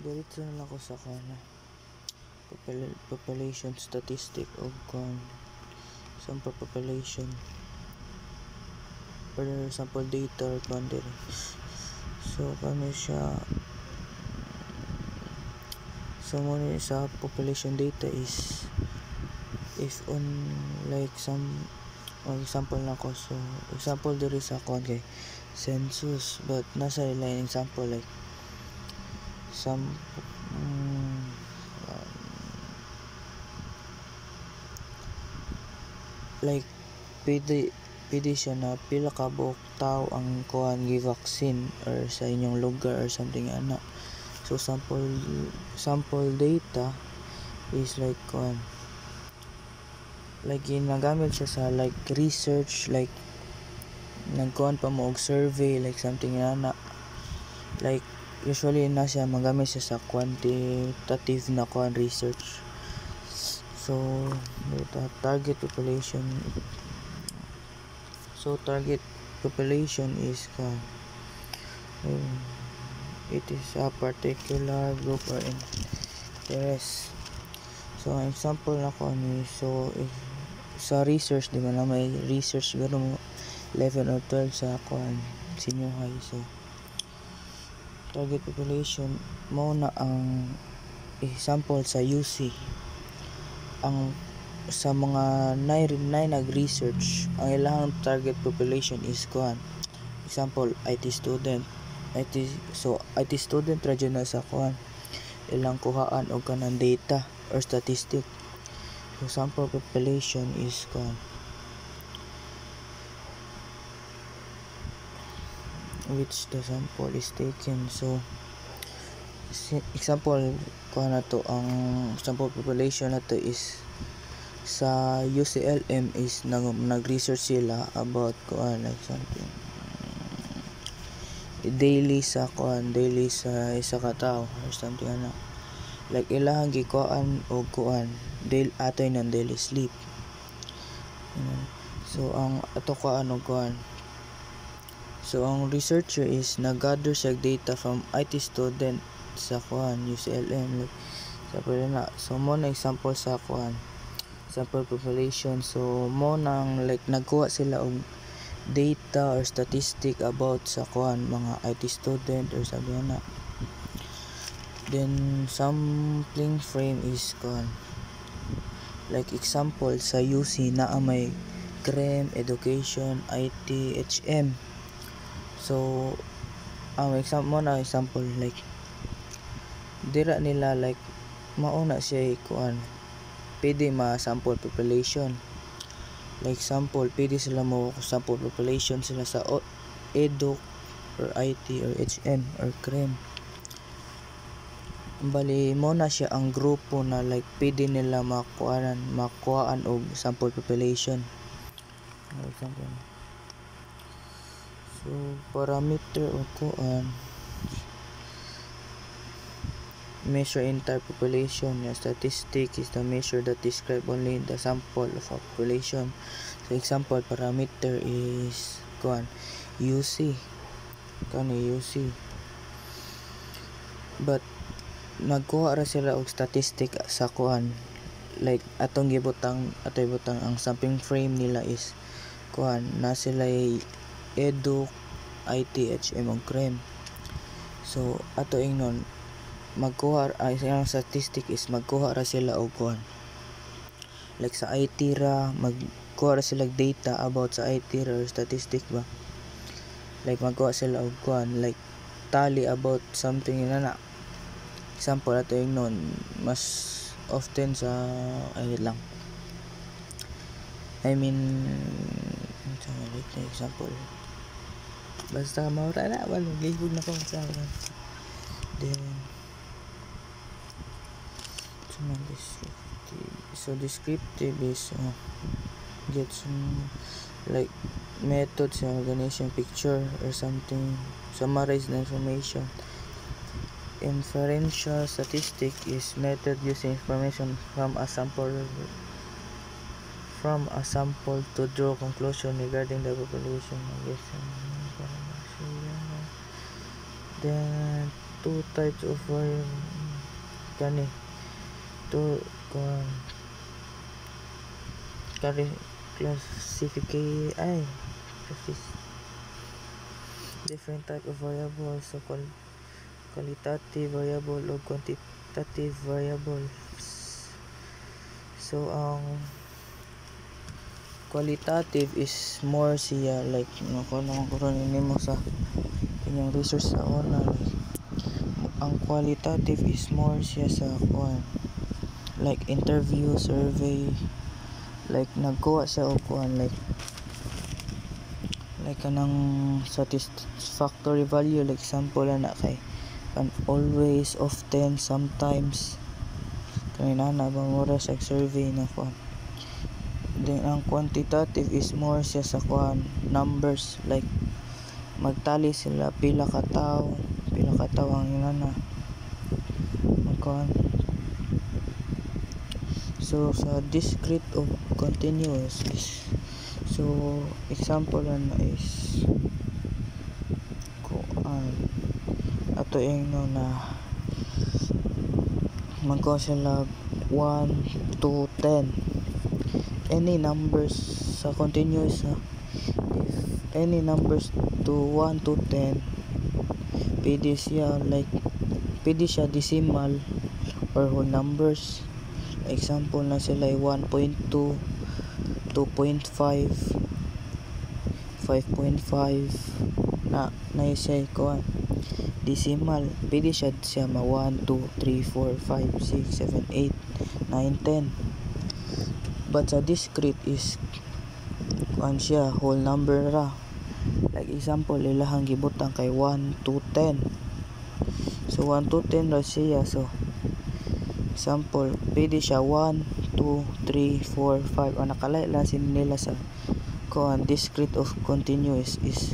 diretso na lang ko sa kana population statistic of sample population or sample data or boundary. So kano siya, so muna sa population data is if on like some example na ko, so example diri sa kon kay census, but nasa line example like some like pwede siya na pila ka buok tao ang kuan gi vaccine or sa inyong lugar or something ana. So sample data is like kuan, like ginagamit siya sa like research, like nagkuan pa mo og survey like something ana. Like usually na siya magamit siya sa quantitative na kuan research. So target population, so target population is it is a particular group or interest. So ang example na ko ni, so if sa research di ba na may research gano mo 11 or 12 sa kuan senior high. So target population mo na ang example sa UC. Ang sa mga nag-research, ang ilang target population is kuan, example IT student. IT student ra dyan na sa kuan ilang kuhaan og kanang data or statistic. So sample population is kuan which the sample is taken. So example kuha na to, ang sample population na to is sa UCLM is nag-research sila about kuan like something daily sa isa ka tao or something ana, like ilahang gikuan og kuan atoy ng daily sleep. So ang ato kuan og kuan, so ang researcher is nag-gather sa data from IT student sa kuan UCLM like, so mo na example sa kuan sample population. So mo nang like nagkuha sila og data or statistic about sa kuan mga IT student or sabi na. Then sampling frame is kuan like example sa UC na may CREM, education, IT, HM. So ang example like dira nila like mauna siya kuan pwede ma-sample population. Like example, pwede sila mo sample population sila sa edu or IT or HM or CREM. Bali mo na siya ang grupo na like pwede nila makuhaan og sample population. Example. So parameter o kuan measure entire population. The statistic is the measure that describe only the sample of a population. So example parameter is kuan UC, UC. But nagkuha ra sila og statistic sa kuan like atoy butang ang sampling frame nila is kuan na sila edu, IT, HM ug CREM. So ato ingnon magkuha ang statistic is magkuha ra sila og kuan like sa IT ra, magkuha ra sila data about sa IT ra or statistic ba, like magkuha sila og kuan like tally about something na. Example ato ingnon mas often sa example basta maura na wala ligod na ko sa then descriptive is get some like method sa organization picture or something, summarize the information. Inferential statistic is method using information from a sample to draw conclusion regarding the population. Then two types of kani to kuan classificate ay different type of variables, so qualitative variable o quantitative variables. So ang qualitative is more siya like karon nimo sa inyong research sa una, ang qualitative is more siya sa kuan like interview, survey, like nagkuha siya og kuan like kanang satisfactory value, like example na kay always, often, sometimes kanina na ba mura sa survey na kuan. Then ang quantitative is more siya sa kuan numbers, like magtali sila pila ka tawo ang inana magkuan. So sa discrete of continuous is, so example na is kuan ato no na magkuha sila 1 to 10 any numbers sa continuous if any numbers to 1 to 10 pwede siya decimal or whole numbers. Example na sila 1.2, 2.5, 5.5 na siya kuan decimal, pwede siya ma 1, 2, 3, 4, 5, 6, 7, 8, 9, 10. But sa discrete is kuan siya whole number ra, like example ilahang gibutang kay 1 to 10, so 1 to 10 ra siya. So example pwede siya 1, 2, 3, 4, 5 o nakalaila nila sa kuan discrete of continuous is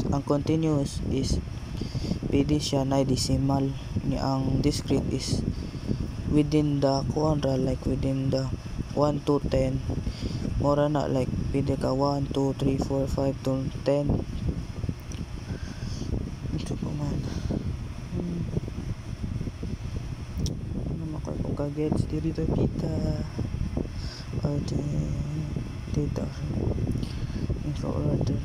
ang continuous is pwede siya na decimal ni ang discrete is within the kuan ra, like within the 1 to 10 mura na, like pwede ka 1, 2, 3, 4, 5 to 10. Ito pa man ano makoy kung kagets dito kita or data info order